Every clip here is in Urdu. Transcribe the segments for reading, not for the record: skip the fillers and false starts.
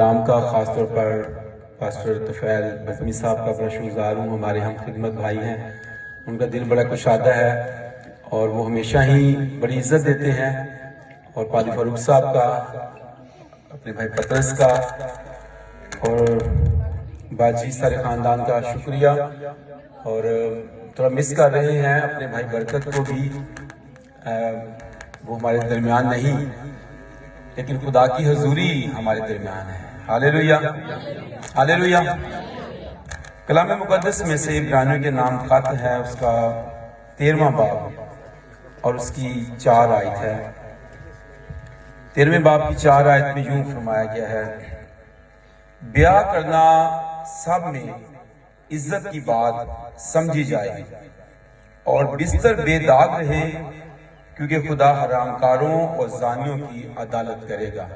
اقدام کا، خاص طور پر پاسٹر طفیل بزمی صاحب کا بڑا شکرگزار ہوں. ہمارے ہم خدمت بھائی ہیں، ان کا دل بڑا کشادہ ہے اور وہ ہمیشہ ہی بڑی عزت دیتے ہیں. اور پادری فاروق صاحب کا، اپنے بھائی پطرس کا اور باجی سارے خاندان کا شکریہ. اور تھوڑا مس کر رہے ہیں اپنے بھائی برکت کو بھی، وہ ہمارے درمیان نہیں، لیکن خدا کی حضوری ہمارے درمیان ہے. ہاللیلویہ ہاللیلویہ. کلام مقدس میں سے عبرانیوں کے نام خط ہے، اس کا 13واں باب اور اس کی 4 آیت ہے. 13ویں باب کی 4 آیت میں یوں فرمایا گیا ہے: بیاہ کرنا سب میں عزت کی بات سمجھی جائے اور بستر بے داغ رہے، کیونکہ خدا حرام کاروں اور زانیوں کی عدالت کرے گا.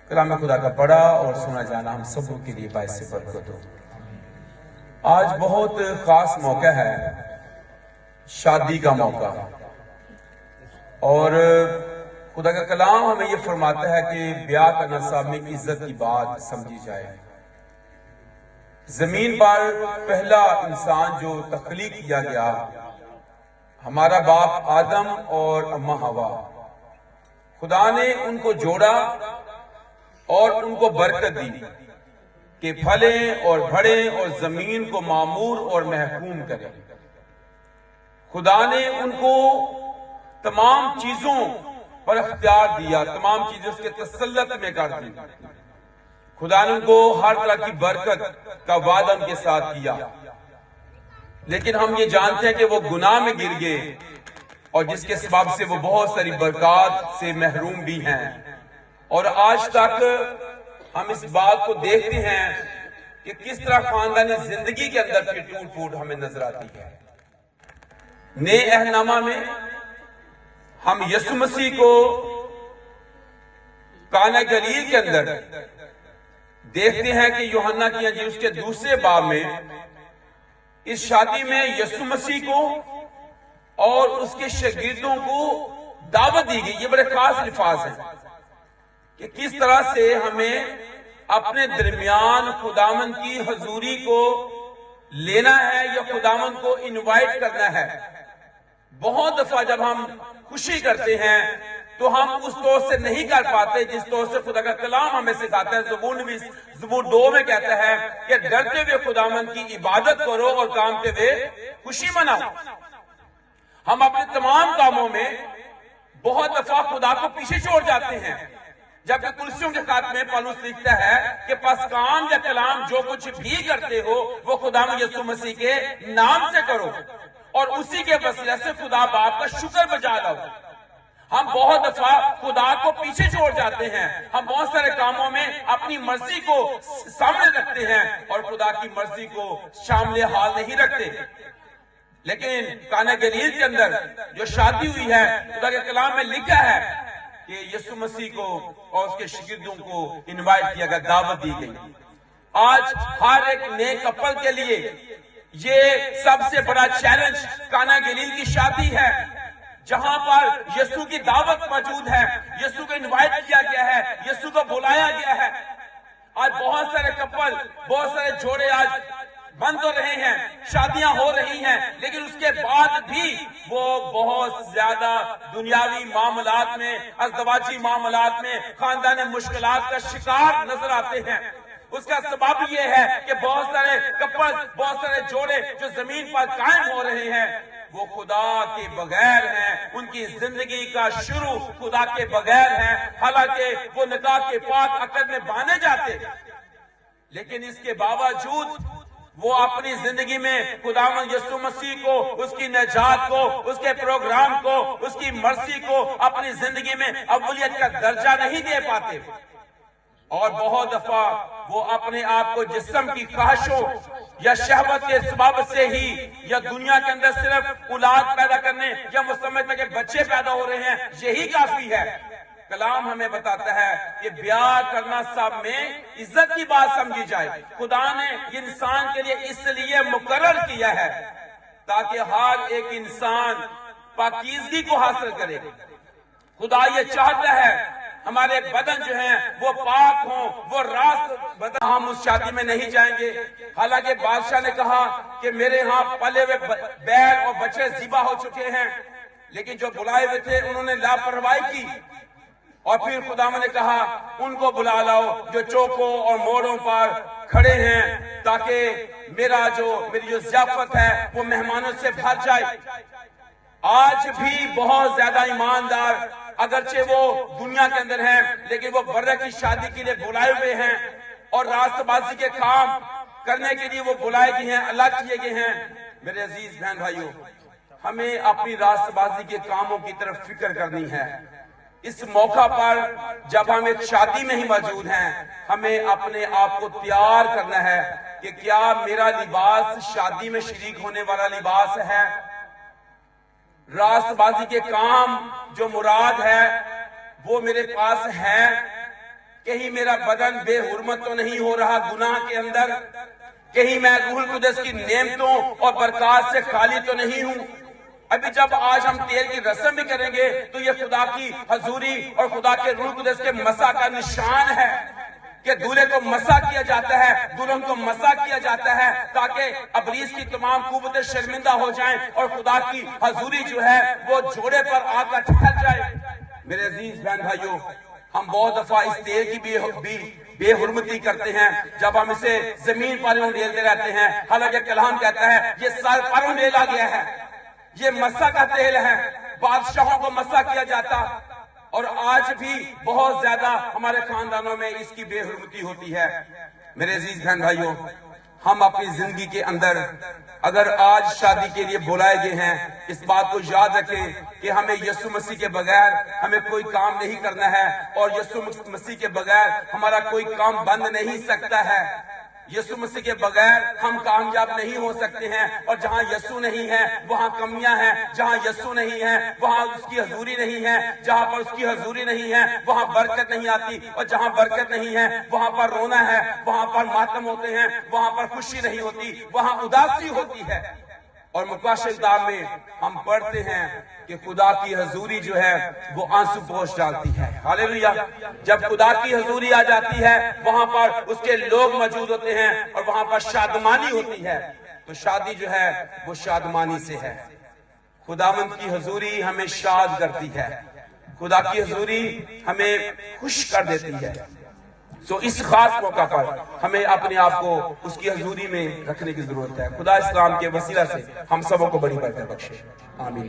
کلام خدا کا پڑھا اور سنا جانا ہم سبوں کے لیے باعث برکت ہو. آج بہت خاص موقع ہے، شادی کا موقع، اور خدا کا کلام ہمیں یہ فرماتا ہے کہ بیاہ کرنا سب میں عزت کی بات سمجھی جائے. زمین پر پہلا انسان جو تخلیق کیا گیا، ہمارا باپ آدم اور اماں حوا، خدا نے ان کو جوڑا اور ان کو برکت دی کہ پھلیں اور بڑھیں اور زمین کو معمور اور محکوم کریں. خدا نے ان کو تمام چیزوں پر اختیار دیا، تمام چیزیں اس کے تسلط میں کر دی. خدا نے ان کو ہر طرح کی برکت کا وعدہ ان کے ساتھ کیا، لیکن ہم یہ جانتے ہیں کہ وہ گناہ میں گر گئے، اور جس کے سبب سے وہ بہت ساری برکات سے محروم بھی ہیں. اور آج تک ہم اس بات کو دیکھتے ہیں کہ کس طرح خاندانی زندگی کے اندر پھر ٹوٹ پھوٹ ہمیں نظر آتی ہے. نئے عہد میں ہم یسوع مسیح کو کانا گلیل کے اندر دیکھتے ہیں کہ یوحنا کی انجیل اس کے 2 باب میں اس شادی میں یسوع مسیح کو اور اس کے شاگردوں کو دعوت دی گئی. یہ بڑے خاص الفاظ ہیں کہ کس طرح سے ہمیں اپنے درمیان خداوند کی حضوری کو لینا ہے یا خداوند کو انوائٹ کرنا ہے. بہت دفعہ جب ہم خوشی کرتے ہیں تو ہم اس طور سے نہیں کر پاتے جس طور سے خدا کا کلام ہمیں سکھاتا ہے. زبور 2 میں کہتا ہے کہ ڈرتے ہوئے خداوند کی عبادت کرو اور کامتے ہوئے خوشی مناؤ. ہم اپنے تمام کاموں میں بہت دفعہ خدا کو پیچھے چھوڑ جاتے ہیں، جبکہ کلسیوں کے خط میں پالوس لکھتا ہے کہ پس کام یا کلام جو کچھ بھی کرتے ہو وہ خدا یسوع مسیح کے نام سے کرو اور اسی کے وسیلے سے خدا باپ کا شکر بجا لاؤ. ہم بہت دفعہ خدا کو پیچھے چھوڑ جاتے ہیں، ہم بہت سارے کاموں میں اپنی مرضی کو سامنے رکھتے ہیں اور خدا کی مرضی کو شامل حال نہیں رکھتے. لیکن کانا گلیل کے اندر جو شادی ہوئی ہے، خدا کے کلام میں لکھا ہے کہ یسوع مسیح کو اور اس کے شاگردوں کو انوائٹ کیا گیا، دعوت دی گئی. آج ہر ایک نئے کپل کے لیے یہ سب سے بڑا چیلنج کانا گلیل کی شادی ہے، جہاں پر یسوع کی دعوت موجود ہے، یسوع کو انوائٹ کیا گیا ہے، یسوع کو بلایا گیا ہے. آج بہت سارے کپل، بہت سارے جوڑے آج بند ہو رہے ہیں، شادیاں ہو رہی ہیں، لیکن اس کے بعد بھی وہ بہت زیادہ دنیاوی معاملات میں، ازدواجی معاملات میں، خاندانی مشکلات کا شکار نظر آتے ہیں. اس کا سبب یہ ہے کہ بہت سارے کپل، بہت سارے جوڑے جو زمین پر قائم ہو رہے ہیں وہ خدا کے بغیر ہیں. ان کی زندگی کا شروع خدا کے بغیر ہے، حالانکہ وہ نکاح کے پاک عقد میں باندھے جاتے، لیکن اس کے باوجود وہ اپنی زندگی میں خداوند یسوع مسیح کو، اس کی نجات کو، اس کے پروگرام کو، اس کی مرضی کو اپنی زندگی میں اولیت کا درجہ نہیں دے پاتے. اور بہت دفعہ وہ اپنے آپ کو جسم کی خواہشوں یا شہوت کے سبب سے ہی یا دنیا کے اندر صرف اولاد پیدا کرنے یا وہ سمجھتے کہ بچے پیدا ہو رہے ہیں یہی کافی ہے. کلام ہمیں بتاتا ہے کہ بیاہ کرنا سب میں عزت کی بات سمجھی جائے. خدا نے انسان کے لیے اس لیے مقرر کیا ہے تاکہ ہر ایک انسان پاکیزگی کو حاصل کرے. خدا یہ چاہتا ہے ہمارے بدن جو ہیں وہ پاک ہوں، وہ راست بدن، ہم اس شادی میں نہیں جائیں گے۔ حالانکہ بادشاہ نے کہا کہ میرے ہاں پلے ہوئے بیل اور بچے ذبح ہو چکے ہیں، لیکن جو بلائے ہوئے تھے انہوں نے لاپرواہی کی، اور پھر خداوند نے کہا ان کو بلا لاؤ جو چوکوں اور موڑوں پر کھڑے ہیں، تاکہ میری جو ضیافت ہے وہ مہمانوں سے بھر جائے۔ آج بھی بہت زیادہ ایماندار اگرچہ وہ دنیا کے اندر ہیں، لیکن وہ برے کی شادی کے لیے بلائے ہوئے ہیں، اور راست بازی کے کام کرنے کے لیے وہ بلائے گئے ہیں، الگ کیے گئے ہیں۔ میرے عزیز بہن بھائیوں، ہمیں اپنی راست بازی کے کاموں کی طرف فکر کرنی ہے۔ اس موقع پر جب ہم ایک شادی میں ہی موجود ہیں، ہمیں اپنے آپ کو تیار کرنا ہے کہ کیا میرا لباس شادی میں شریک ہونے والا لباس ہے؟ راست بازی کے کام جو مراد ہے وہ میرے پاس ہے؟ کہیں میرا بدن بے حرمت تو نہیں ہو رہا گناہ کے اندر؟ کہیں میں روح القدس کی نعمتوں اور برکات سے خالی تو نہیں ہوں؟ ابھی جب آج ہم تیل کی رسم بھی کریں گے تو یہ خدا کی حضوری اور خدا کے روح القدس کے مسا کا نشان ہے کہ دولہے کو مسا کیا جاتا ہے، دلہن کو مسا کیا جاتا ہے، تاکہ ابلیس کی تمام قوتیں شرمندہ ہو جائیں اور خدا کی حضوری جو ہے وہ جوڑے پر آ کر ٹھہر جائے۔ میرے عزیز بہن بھائیوں، ہم بہت دفعہ اس تیل کی بھی بے حرمتی کرتے ہیں جب ہم اسے زمین پر ڈیلتے رہتے ہیں، حالانکہ کلام کہتا ہے یہ سر پر ڈیلا گیا ہے، یہ مسا کا تیل ہے، بادشاہوں کو مسا کیا جاتا، اور آج بھی بہت زیادہ ہمارے خاندانوں میں اس کی بے حرمتی ہوتی ہے۔ میرے عزیز بہن بھائیوں، ہم اپنی زندگی کے اندر اگر آج شادی کے لیے بلائے گئے ہیں، اس بات کو یاد رکھیں کہ ہمیں یسوع مسیح کے بغیر ہمیں کوئی کام نہیں کرنا ہے، اور یسوع مسیح کے بغیر ہمارا کوئی کام بند نہیں سکتا ہے۔ یسوع مسیح کے بغیر ہم کامیاب نہیں ہو سکتے ہیں، اور جہاں یسوع نہیں ہے وہاں کمیاں ہیں، جہاں یسوع نہیں ہے وہاں اس کی حضوری نہیں ہے، جہاں پر اس کی حضوری نہیں ہے وہاں برکت نہیں آتی، اور جہاں برکت نہیں ہے وہاں پر رونا ہے، وہاں پر ماتم ہوتے ہیں، وہاں پر خوشی نہیں ہوتی، وہاں اداسی ہوتی ہے۔ اور مقاشی کتاب میں ہم پڑھتے ہیں کہ خدا کی حضوری جو ہے وہ آنسو پوش ڈالتی ہے۔ ہاللیلویا! جب خدا کی حضوری آ جاتی ہے وہاں پر اس کے لوگ موجود ہوتے ہیں اور وہاں پر شادمانی ہوتی ہے، تو شادی جو ہے وہ شادمانی سے ہے۔ خداوند کی حضوری ہمیں شاد کرتی ہے، خدا کی حضوری ہمیں خوش کر دیتی ہے۔ اس خاص موقع پر ہمیں اپنے آپ کو اس کی حضوری میں رکھنے کی ضرورت ہے۔ خدا اس کام کے وسیلہ سے ہم سبوں کو بڑی برکت بخشے، آمین۔